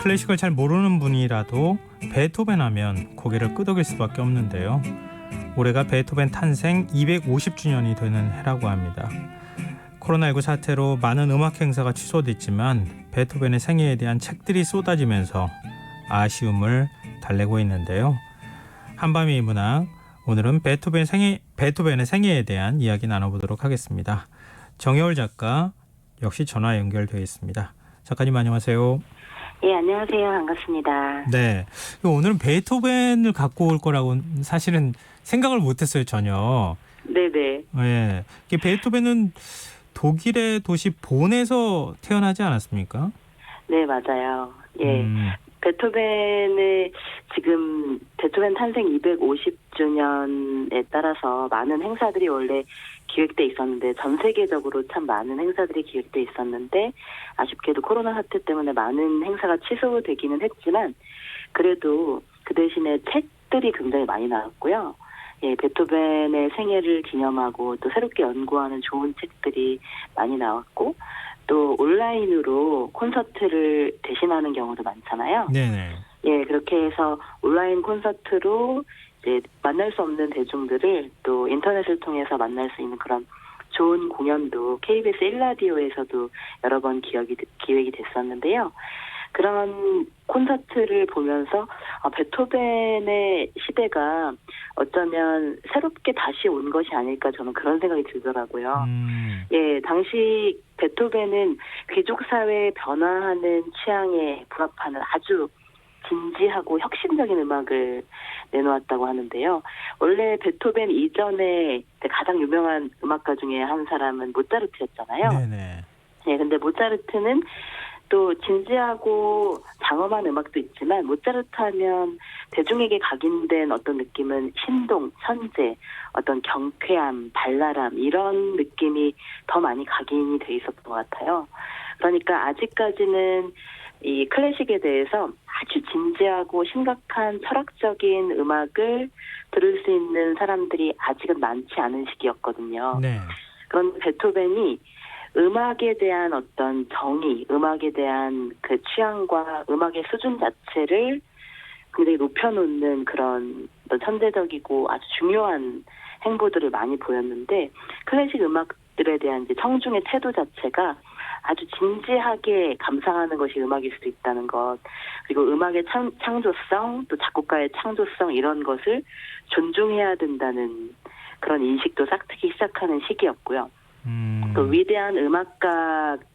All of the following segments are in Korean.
클래식을 잘 모르는 분이라도 베토벤 하면 고개를 끄덕일 수밖에 없는데요. 올해가 베토벤 탄생 250주년이 되는 해라고 합니다. 코로나19 사태로 많은 음악 행사가 취소됐지만 베토벤의 생애에 대한 책들이 쏟아지면서 아쉬움을 달래고 있는데요. 한밤의 문학, 오늘은 베토벤의 생애에 대한 이야기 나눠보도록 하겠습니다. 정여울 작가 역시 전화 연결되어 있습니다. 작가님 안녕하세요. 예, 안녕하세요. 반갑습니다. 네, 오늘은 베토벤을 갖고 올 거라고 사실은 생각을 못했어요, 전혀. 네네. 예, 이게 베토벤은 독일의 도시 본에서 태어나지 않았습니까? 네, 맞아요. 예. 베토벤의 지금 베토벤 탄생 250주년에 따라서 많은 행사들이 원래 기획돼 있었는데 전 세계적으로 참 많은 행사들이 기획돼 있었는데 아쉽게도 코로나 사태 때문에 많은 행사가 취소되기는 했지만 그래도 그 대신에 책들이 굉장히 많이 나왔고요. 예, 베토벤의 생애를 기념하고 또 새롭게 연구하는 좋은 책들이 많이 나왔고 또 온라인으로 콘서트를 대신하는 경우도 많잖아요. 네네. 예, 그렇게 해서 온라인 콘서트로 이제 만날 수 없는 대중들을 또 인터넷을 통해서 만날 수 있는 그런 좋은 공연도 KBS 1라디오에서도 여러 번 기획이 됐었는데요. 그런 콘서트를 보면서 베토벤의 시대가 어쩌면 새롭게 다시 온 것이 아닐까 저는 그런 생각이 들더라고요. 예, 당시 베토벤은 귀족 사회에 변화하는 취향에 부합하는 아주 진지하고 혁신적인 음악을 내놓았다고 하는데요. 원래 베토벤 이전에 가장 유명한 음악가 중에 한 사람은 모차르트였잖아요. 네네. 예, 근데 모차르트는 또 진지하고 장엄한 음악도 있지만 모차르트 하면 대중에게 각인된 어떤 느낌은 신동, 천재, 어떤 경쾌함, 발랄함 이런 느낌이 더 많이 각인이 돼 있었던 것 같아요. 그러니까 아직까지는 이 클래식에 대해서 아주 진지하고 심각한 철학적인 음악을 들을 수 있는 사람들이 아직은 많지 않은 시기였거든요. 네. 그런데 베토벤이 음악에 대한 어떤 정의, 음악에 대한 그 취향과 음악의 수준 자체를 굉장히 높여놓는 그런 어떤 천재적이고 아주 중요한 행보들을 많이 보였는데 클래식 음악들에 대한 이제 청중의 태도 자체가 아주 진지하게 감상하는 것이 음악일 수도 있다는 것, 그리고 음악의 창조성, 또 작곡가의 창조성 이런 것을 존중해야 된다는 그런 인식도 싹트기 시작하는 시기였고요. 또 위대한 음악가의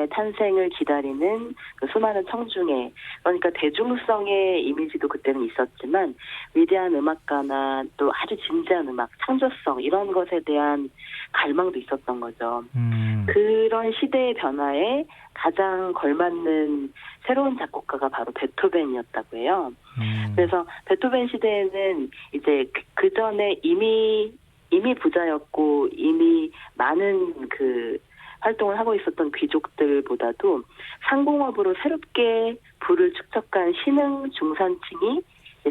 탄생을 기다리는 그 수많은 청중의, 그러니까 대중성의 이미지도 그때는 있었지만 위대한 음악가나 또 아주 진지한 음악, 창조성 이런 것에 대한 갈망도 있었던 거죠. 그런 시대의 변화에 가장 걸맞는 새로운 작곡가가 바로 베토벤이었다고 해요. 그래서 베토벤 시대에는 이제 그 전에 이미 부자였고 이미 많은 그 활동을 하고 있었던 귀족들보다도 상공업으로 새롭게 부를 축적한 신흥 중산층이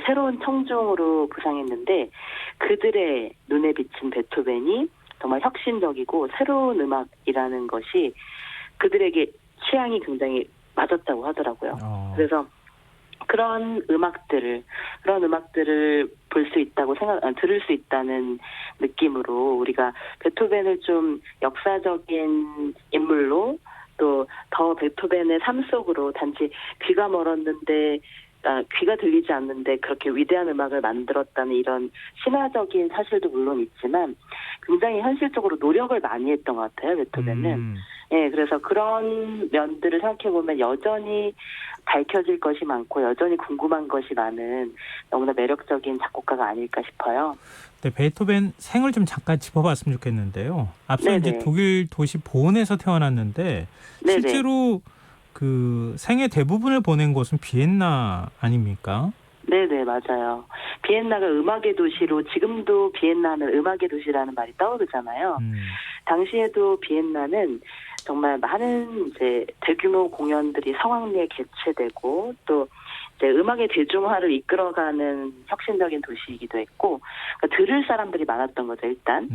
새로운 청중으로 부상했는데 그들의 눈에 비친 베토벤이 정말 혁신적이고 새로운 음악이라는 것이 그들에게 취향이 굉장히 맞았다고 하더라고요. 그래서 그런 음악들을 볼 수 있다고 들을 수 있다는 느낌으로 우리가 베토벤을 좀 역사적인 인물로 또 더 베토벤의 삶 속으로 단지 귀가 멀었는데 귀가 들리지 않는데 그렇게 위대한 음악을 만들었다는 이런 신화적인 사실도 물론 있지만 굉장히 현실적으로 노력을 많이 했던 것 같아요, 베토벤은. 예, 그래서 그런 면들을 생각해보면 여전히 밝혀질 것이 많고 여전히 궁금한 것이 많은 너무나 매력적인 작곡가가 아닐까 싶어요. 네, 베토벤 생을 좀 잠깐 짚어봤으면 좋겠는데요. 앞서 네네. 이제 독일 도시 본에서 태어났는데 네네. 실제로 그 생애 대부분을 보낸 곳은 비엔나 아닙니까? 네네, 맞아요. 비엔나가 음악의 도시로 지금도 비엔나는 음악의 도시라는 말이 떠오르잖아요. 당시에도 비엔나는 정말 많은 이제 대규모 공연들이 성황리에 개최되고 또 이제 음악의 대중화를 이끌어가는 혁신적인 도시이기도 했고 그러니까 들을 사람들이 많았던 거죠. 일단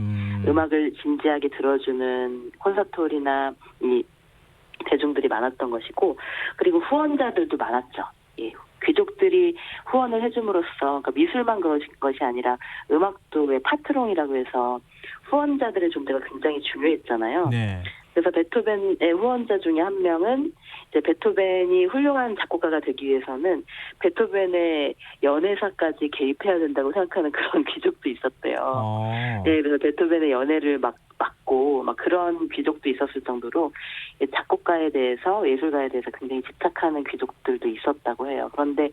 음악을 진지하게 들어주는 콘서트홀이나 이 대중들이 많았던 것이고, 그리고 후원자들도 많았죠. 예. 귀족들이 후원을 해줌으로써, 그러니까 미술만 그런 것이 아니라 음악도 왜 파트롱이라고 해서 후원자들의 존재가 굉장히 중요했잖아요. 네. 그래서 베토벤의 후원자 중에 한 명은 이제 베토벤이 훌륭한 작곡가가 되기 위해서는 베토벤의 연애사까지 개입해야 된다고 생각하는 그런 귀족도 있었대요. 네, 그래서 베토벤의 연애를 막고 그런 귀족도 있었을 정도로 작곡가에 대해서, 예술가에 대해서 굉장히 집착하는 귀족들도 있었다고 해요. 그런데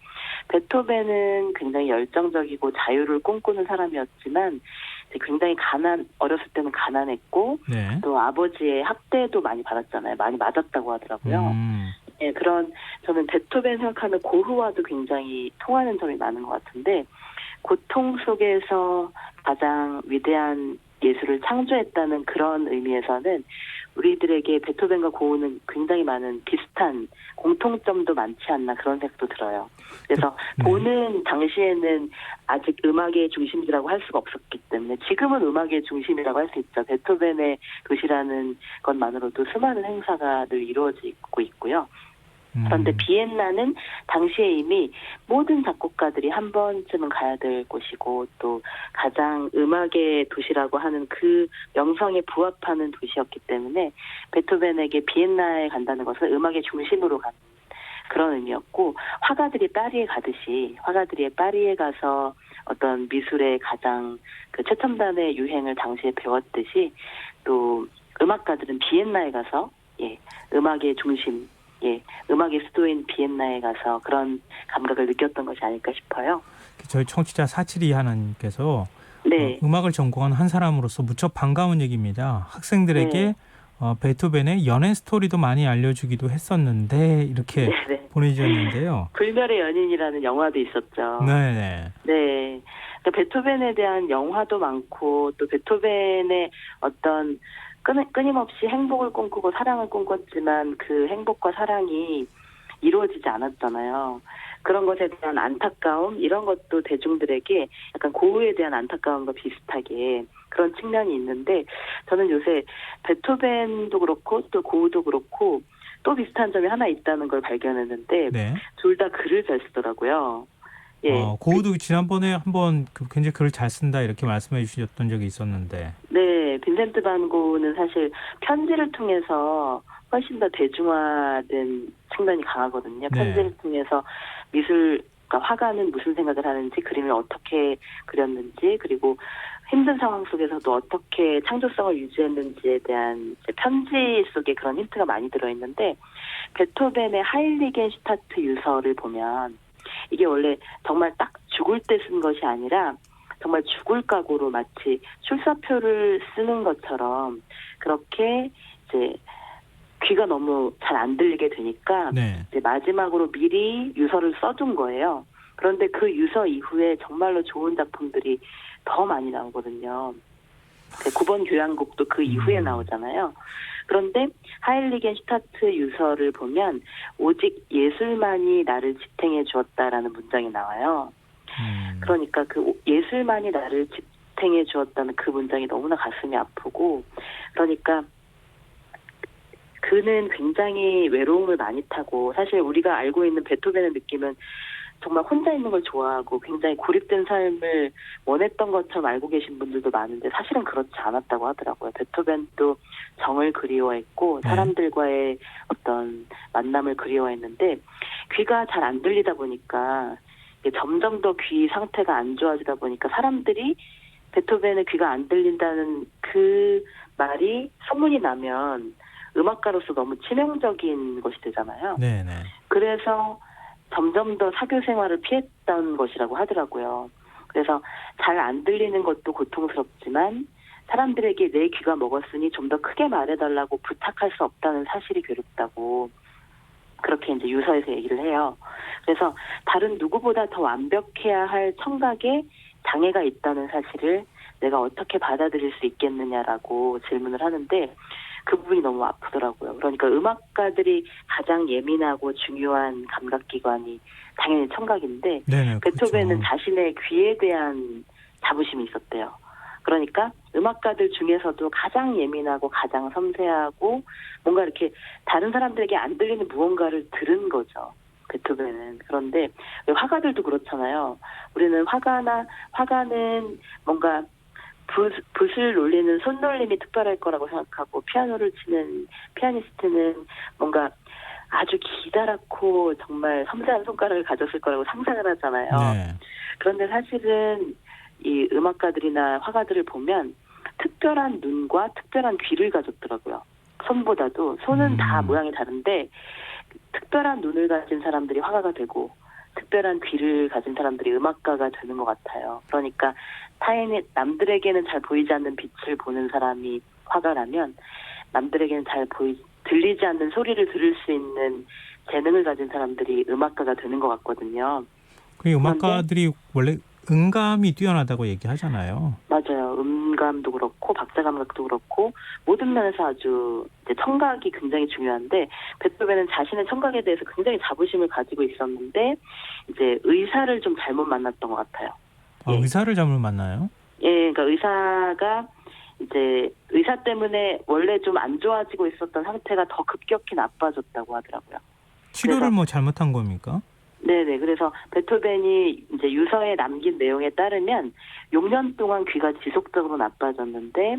베토벤은 굉장히 열정적이고 자유를 꿈꾸는 사람이었지만 굉장히 어렸을 때는 가난했고, 네. 또 아버지의 학대도 많이 받았잖아요. 많이 맞았다고 하더라고요. 예, 저는 베토벤 생각하는 고흐와도 굉장히 통하는 점이 많은 것 같은데, 고통 속에서 가장 위대한 예술을 창조했다는 그런 의미에서는 우리들에게 베토벤과 고흐는 굉장히 많은 비슷한 공통점도 많지 않나, 그런 생각도 들어요. 그래서 고흐는 당시에는 아직 음악의 중심이라고 할 수가 없었기 때문에, 지금은 음악의 중심이라고 할 수 있죠. 베토벤의 도시라는 것만으로도 수많은 행사가 늘 이루어지고 있고요. 그런데 비엔나는 당시에 이미 모든 작곡가들이 한 번쯤은 가야 될 곳이고, 또 가장 음악의 도시라고 하는 그 명성에 부합하는 도시였기 때문에 베토벤에게 비엔나에 간다는 것은 음악의 중심으로 가는 그런 의미였고, 화가들이 파리에 가서 어떤 미술의 가장 그 최첨단의 유행을 당시에 배웠듯이, 또 음악가들은 비엔나에 가서 음악의 중심, 음악의 수도인 비엔나에 가서 그런 감각을 느꼈던 것이 아닐까 싶어요. 저희 청취자 472 하나님께서 네. 음악을 전공한 한 사람으로서 무척 반가운 얘기입니다. 학생들에게 베토벤의 연애 스토리도 많이 알려주기도 했었는데, 이렇게 보내주셨는데요. 불멸의 연인이라는 영화도 있었죠. 네. 네. 그러니까 베토벤에 대한 영화도 많고, 또 베토벤의 어떤 끊임없이 행복을 꿈꾸고 사랑을 꿈꿨지만 그 행복과 사랑이 이루어지지 않았잖아요. 그런 것에 대한 안타까움, 이런 것도 대중들에게 약간 고흐에 대한 안타까움과 비슷하게 그런 측면이 있는데, 저는 요새 베토벤도 그렇고 또 고흐도 그렇고 또 비슷한 점이 하나 있다는 걸 발견했는데, 둘 다 글을 잘 쓰더라고요. 예. 고흐도 지난번에 한번 굉장히 글을 잘 쓴다 이렇게 말씀해 주셨던 적이 있었는데. 네, 빈센트 반 고흐는 사실 편지를 통해서 훨씬 더 대중화된 측면이 강하거든요. 편지를 통해서 그러니까 화가는 무슨 생각을 하는지, 그림을 어떻게 그렸는지, 그리고 힘든 상황 속에서도 어떻게 창조성을 유지했는지에 대한 편지 속에 그런 힌트가 많이 들어있는데, 베토벤의 하일리겐슈타트 유서를 보면 이게 원래 정말 딱 죽을 때 쓴 것이 아니라 정말 죽을 각오로 마치 출사표를 쓰는 것처럼, 그렇게 이제 귀가 너무 잘 안 들리게 되니까 이제 마지막으로 미리 유서를 써둔 거예요. 그런데 그 유서 이후에 정말로 좋은 작품들이 더 많이 나오거든요. 9번 교향곡도 그 이후에 나오잖아요. 그런데 하일리겐슈타트 유서를 보면 오직 예술만이 나를 지탱해 주었다라는 문장이 나와요. 그러니까 그 예술만이 나를 지탱해 주었다는 그 문장이 너무나 가슴이 아프고, 그러니까 그는 굉장히 외로움을 많이 타고, 사실 우리가 알고 있는 베토벤의 느낌은 정말 혼자 있는 걸 좋아하고 굉장히 고립된 삶을 원했던 것처럼 알고 계신 분들도 많은데, 사실은 그렇지 않았다고 하더라고요. 베토벤도 정을 그리워했고 사람들과의 어떤 만남을 그리워했는데, 귀가 잘 안 들리다 보니까 점점 더 귀 상태가 안 좋아지다 보니까 사람들이 베토벤의 귀가 안 들린다는 그 말이 소문이 나면 음악가로서 너무 치명적인 것이 되잖아요. 그래서 점점 더 사교 생활을 피했던 것이라고 하더라고요. 그래서 잘 안 들리는 것도 고통스럽지만 사람들에게 내 귀가 먹었으니 좀 더 크게 말해달라고 부탁할 수 없다는 사실이 괴롭다고, 그렇게 이제 유서에서 얘기를 해요. 그래서 다른 누구보다 더 완벽해야 할 청각에 장애가 있다는 사실을 내가 어떻게 받아들일 수 있겠느냐라고 질문을 하는데, 그 부분이 너무 아프더라고요. 그러니까 음악가들이 가장 예민하고 중요한 감각기관이 당연히 청각인데, 베토벤은 자신의 귀에 대한 자부심이 있었대요. 그러니까 음악가들 중에서도 가장 예민하고 가장 섬세하고 뭔가 이렇게 다른 사람들에게 안 들리는 무언가를 들은 거죠. 베토벤은. 그런데 화가들도 그렇잖아요. 우리는 화가는 뭔가 붓을 놀리는 손놀림이 특별할 거라고 생각하고 피아노를 치는 피아니스트는 뭔가 아주 기다랗고 정말 섬세한 손가락을 가졌을 거라고 상상을 하잖아요. 네. 그런데 사실은 이 음악가들이나 화가들을 보면 특별한 눈과 특별한 귀를 가졌더라고요. 손보다도 손은 다 모양이 다른데 특별한 눈을 가진 사람들이 화가가 되고 특별한 귀를 가진 사람들이 음악가가 되는 것 같아요. 그러니까 남들에게는 잘 보이지 않는 빛을 보는 사람이 화가라면 남들에게는 들리지 않는 소리를 들을 수 있는 재능을 가진 사람들이 음악가가 되는 것 같거든요. 그 음악가들이 원래 음감이 뛰어나다고 얘기하잖아요. 맞아요. 음감도 그렇고 박자 감각도 그렇고 모든 면에서 아주 이제 청각이 굉장히 중요한데 베토벤은 자신의 청각에 대해서 굉장히 자부심을 가지고 있었는데 이제 의사를 좀 잘못 만났던 것 같아요. 아, 의사를 잘못 만나요? 예, 그러니까 의사가 이제 의사 때문에 원래 좀 안 좋아지고 있었던 상태가 더 급격히 나빠졌다고 하더라고요. 치료를 뭐 잘못한 겁니까? 네네. 그래서 베토벤이 이제 유서에 남긴 내용에 따르면 6년 동안 귀가 지속적으로 나빠졌는데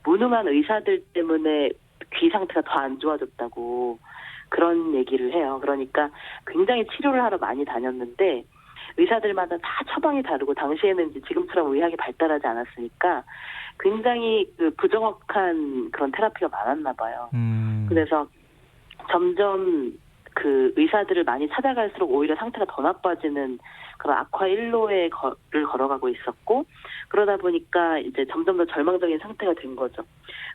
무능한 의사들 때문에 귀 상태가 더 안 좋아졌다고 그런 얘기를 해요. 그러니까 굉장히 치료를 하러 많이 다녔는데 의사들마다 다 처방이 다르고 당시에는 이제 지금처럼 의학이 발달하지 않았으니까 굉장히 그 부정확한 그런 테라피가 많았나 봐요. 그래서 점점 그 의사들을 많이 찾아갈수록 오히려 상태가 더 나빠지는 그런 악화 일로를 걸어가고 있었고 그러다 보니까 이제 점점 더 절망적인 상태가 된 거죠.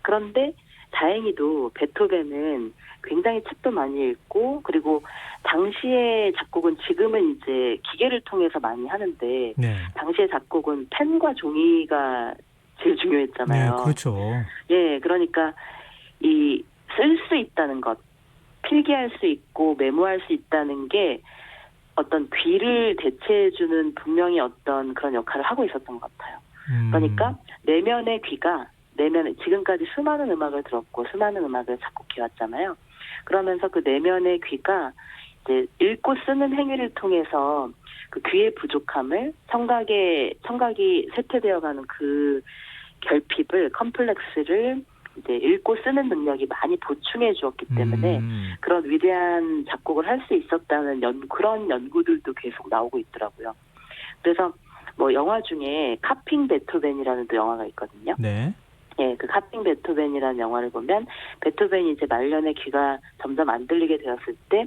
그런데 다행히도 베토벤은 굉장히 책도 많이 읽고 그리고 당시의 작곡은 지금은 이제 기계를 통해서 많이 하는데 네. 당시의 작곡은 펜과 종이가 제일 중요했잖아요. 네, 그렇죠. 예, 그러니까 이 쓸 수 있다는 것, 필기할 수 있고 메모할 수 있다는 게 어떤 귀를 대체해주는 분명히 어떤 그런 역할을 하고 있었던 것 같아요. 그러니까 내면의 귀가 지금까지 수많은 음악을 들었고 수많은 음악을 작곡해왔잖아요. 그러면서 그 내면의 귀가 이제 읽고 쓰는 행위를 통해서 그 귀의 부족함을 청각이 쇠퇴되어가는 그 결핍을 컴플렉스를 이제 읽고 쓰는 능력이 많이 보충해 주었기 때문에 그런 위대한 작곡을 할 수 있었다는 그런 연구들도 계속 나오고 있더라고요. 그래서 뭐 영화 중에 카핑 베토벤이라는 또 영화가 있거든요. 네. 예, 그 카핑 베토벤이라는 영화를 보면 베토벤이 이제 말년에 귀가 점점 안 들리게 되었을 때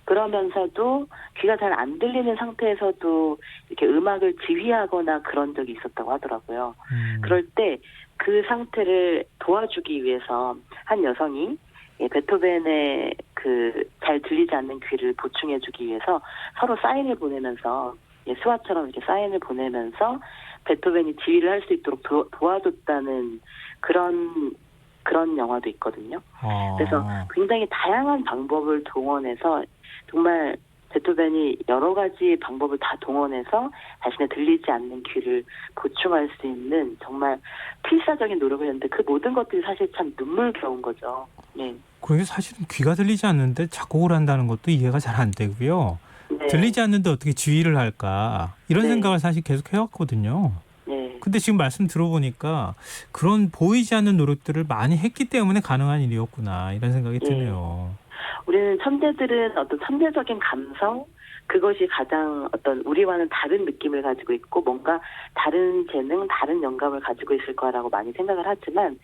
그러면서도 귀가 잘 안 들리는 상태에서도 이렇게 음악을 지휘하거나 그런 적이 있었다고 하더라고요. 그럴 때 그 상태를 도와주기 위해서 한 여성이 베토벤의 그 잘 들리지 않는 귀를 보충해주기 위해서 서로 사인을 보내면서 수화처럼 이렇게 사인을 보내면서 베토벤이 지휘를 할 수 있도록 도와줬다는 그런 영화도 있거든요. 그래서 굉장히 다양한 방법을 동원해서 정말 베토벤이 여러 가지 방법을 다 동원해서 자신의 들리지 않는 귀를 보충할 수 있는 정말 필사적인 노력을 했는데 그 모든 것들이 사실 참 눈물겨운 거죠. 네. 그게 사실은 귀가 들리지 않는데 작곡을 한다는 것도 이해가 잘 안 되고요. 네. 들리지 않는데 어떻게 지휘를 할까 이런 네. 생각을 사실 계속 해왔거든요. 네. 근데 지금 말씀 들어보니까 그런 보이지 않는 노력들을 많이 했기 때문에 가능한 일이었구나 이런 생각이 드네요. 우리는 천재들은 어떤 천재적인 감성 그것이 가장 어떤 우리와는 다른 느낌을 가지고 있고 뭔가 다른 재능, 다른 영감을 가지고 있을 거라고 많이 생각을 하지만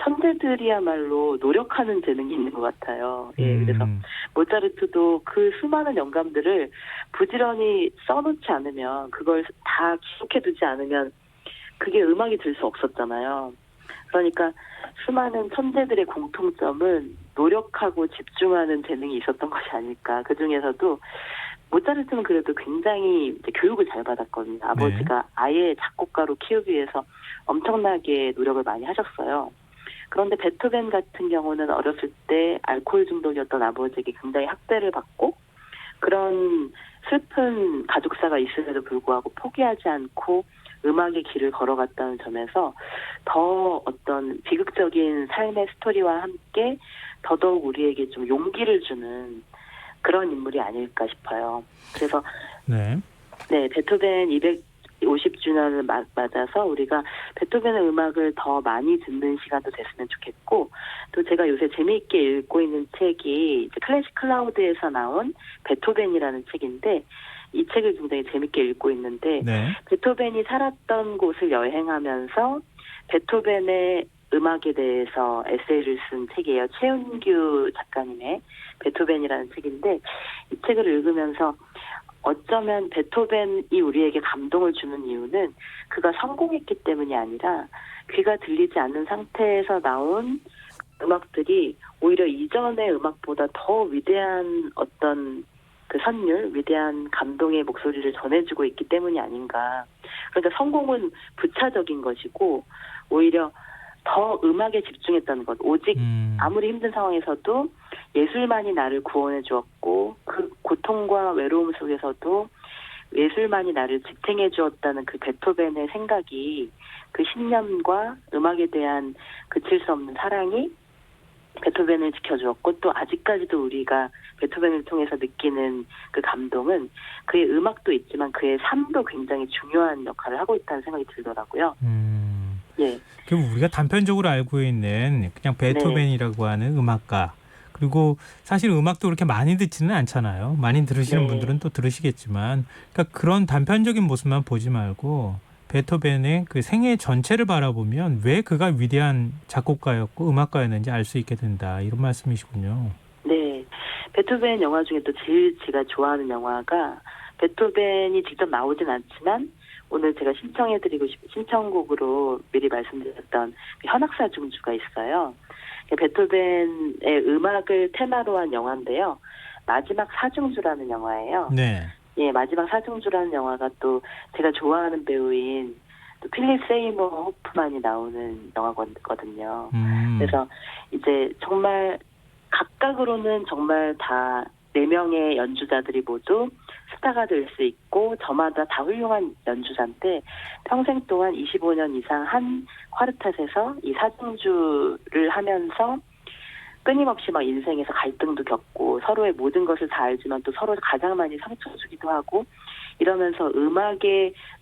천재들이야말로 노력하는 재능이 있는 것 같아요. 예, 그래서 모차르트도 그 수많은 영감들을 부지런히 써놓지 않으면 그걸 다 기록해두지 않으면 그게 음악이 될 수 없었잖아요. 그러니까 수많은 천재들의 공통점은 노력하고 집중하는 재능이 있었던 것이 아닐까. 그중에서도 모차르트는 그래도 굉장히 이제 교육을 잘 받았거든요. 아버지가 아예 작곡가로 키우기 위해서 엄청나게 노력을 많이 하셨어요. 그런데 베토벤 같은 경우는 어렸을 때 알코올 중독이었던 아버지에게 굉장히 학대를 받고 그런 슬픈 가족사가 있음에도 불구하고 포기하지 않고 음악의 길을 걸어갔다는 점에서 더 어떤 비극적인 삶의 스토리와 함께 더더욱 우리에게 좀 용기를 주는 그런 인물이 아닐까 싶어요. 그래서 네. 베토벤 250주년을 맞아서 우리가 베토벤의 음악을 더 많이 듣는 시간도 됐으면 좋겠고, 또 제가 요새 재미있게 읽고 있는 책이 이제 클래식 클라우드에서 나온 베토벤이라는 책인데, 이 책을 굉장히 재미있게 읽고 있는데 네. 베토벤이 살았던 곳을 여행하면서 베토벤의 음악에 대해서 에세이를 쓴 책이에요. 최은규 작가님의 베토벤이라는 책인데, 이 책을 읽으면서 어쩌면 베토벤이 우리에게 감동을 주는 이유는 그가 성공했기 때문이 아니라 귀가 들리지 않는 상태에서 나온 음악들이 오히려 이전의 음악보다 더 위대한 어떤 그 선율, 위대한 감동의 목소리를 전해주고 있기 때문이 아닌가. 그러니까 성공은 부차적인 것이고 오히려 더 음악에 집중했다는 것. 오직 아무리 힘든 상황에서도 예술만이 나를 구원해 주었고 그 고통과 외로움 속에서도 예술만이 나를 지탱해 주었다는 그 베토벤의 생각이, 그 신념과 음악에 대한 그칠 수 없는 사랑이 베토벤을 지켜주었고, 또 아직까지도 우리가 베토벤을 통해서 느끼는 그 감동은 그의 음악도 있지만 그의 삶도 굉장히 중요한 역할을 하고 있다는 생각이 들더라고요. 예. 그럼 우리가 단편적으로 알고 있는 그냥 베토벤이라고 하는 음악가, 그리고 사실 음악도 그렇게 많이 듣지는 않잖아요. 많이 들으시는 분들은 또 들으시겠지만, 그러니까 그런 단편적인 모습만 보지 말고 베토벤의 그 생애 전체를 바라보면 왜 그가 위대한 작곡가였고 음악가였는지 알 수 있게 된다, 이런 말씀이시군요. 네. 베토벤 영화 중에 또 제일 제가 좋아하는 영화가, 베토벤이 직접 나오진 않지만 오늘 제가 신청곡으로 미리 말씀드렸던 현악사중주가 있어요. 베토벤의 음악을 테마로 한 영화인데요. 마지막 사중주라는 영화예요. 네. 예, 마지막 사중주라는 영화가 또 제가 좋아하는 배우인 또 필립 세이머 호프만이 나오는 영화거든요. 그래서 이제 정말 각각으로는 정말 다 4명의 연주자들이 모두 스타가 될 수 있고 저마다 다 훌륭한 연주자인데, 평생 동안 25년 이상 한 콰르텟에서 이 사중주를 하면서 끊임없이 막 인생에서 갈등도 겪고 서로의 모든 것을 다 알지만 또 서로 가장 많이 상처 주기도 하고, 이러면서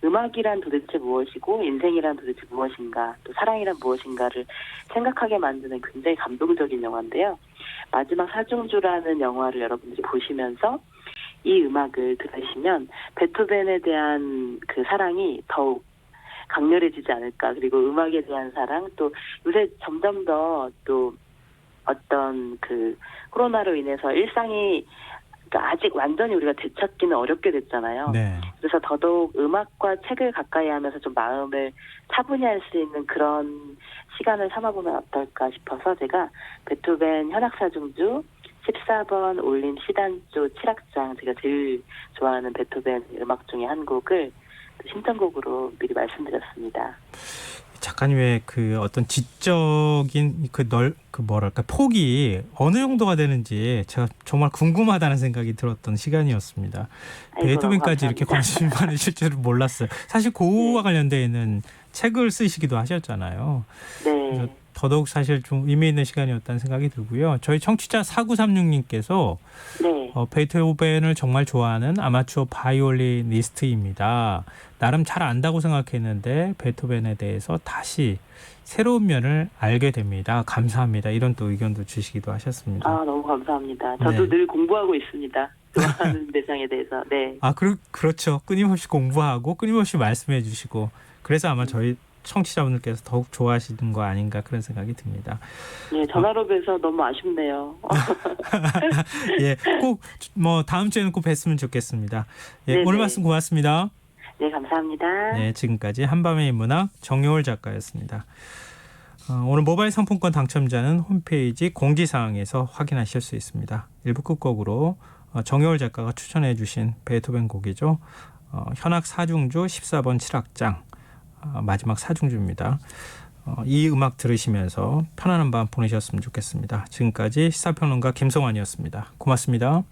음악이란 도대체 무엇이고 인생이란 도대체 무엇인가, 또 사랑이란 무엇인가를 생각하게 만드는 굉장히 감동적인 영화인데요. 마지막 사중주라는 영화를 여러분들이 보시면서 이 음악을 들으시면 베토벤에 대한 그 사랑이 더욱 강렬해지지 않을까. 그리고 음악에 대한 사랑, 또 요새 점점 더 또 어떤 그 코로나로 인해서 일상이, 그러니까 아직 완전히 우리가 되찾기는 어렵게 됐잖아요. 네. 그래서 더더욱 음악과 책을 가까이 하면서 좀 마음을 차분히 할 수 있는 그런 시간을 삼아보면 어떨까 싶어서 제가 베토벤 현악사중주 14번 올림 시단조 7악장, 제가 제일 좋아하는 베토벤 음악 중에 한 곡을 신청곡으로 미리 말씀드렸습니다. 작가님의 그 어떤 지적인 그 뭐랄까 폭이 어느 정도가 되는지 제가 정말 궁금하다는 생각이 들었던 시간이었습니다. 베토벤까지 이렇게 관심이 많으실 줄은 몰랐어요. 사실 고흐와 관련되어 있는 책을 쓰시기도 하셨잖아요. 네. 더더욱 사실 좀 의미 있는 시간이었다는 생각이 들고요. 저희 청취자 4936님께서 네. 베토벤을 정말 좋아하는 아마추어 바이올리니스트입니다. 나름 잘 안다고 생각했는데 베토벤에 대해서 다시 새로운 면을 알게 됩니다. 감사합니다. 이런 또 의견도 주시기도 하셨습니다. 아, 너무 감사합니다. 저도 늘 공부하고 있습니다. 좋아하는 대상에 대해서. 네. 그렇죠. 끊임없이 공부하고 끊임없이 말씀해 주시고, 그래서 아마 저희 청취자분들께서 더욱 좋아하시는 거 아닌가, 그런 생각이 듭니다. 네, 전화로 뵈서 너무 아쉽네요. 예, 꼭 다음 주에는 꼭 뵀으면 좋겠습니다. 예, 오늘 말씀 고맙습니다. 네, 감사합니다. 네, 지금까지 한밤의 인문학 정여울 작가였습니다. 오늘 모바일 상품권 당첨자는 홈페이지 공지사항에서 확인하실 수 있습니다. 1부 끝곡으로 정여울 작가가 추천해 주신 베토벤 곡이죠. 현악 사중주 14번 7악장, 마지막 사중주입니다. 이 음악 들으시면서 편안한 밤 보내셨으면 좋겠습니다. 지금까지 시사평론가 김성환이었습니다. 고맙습니다.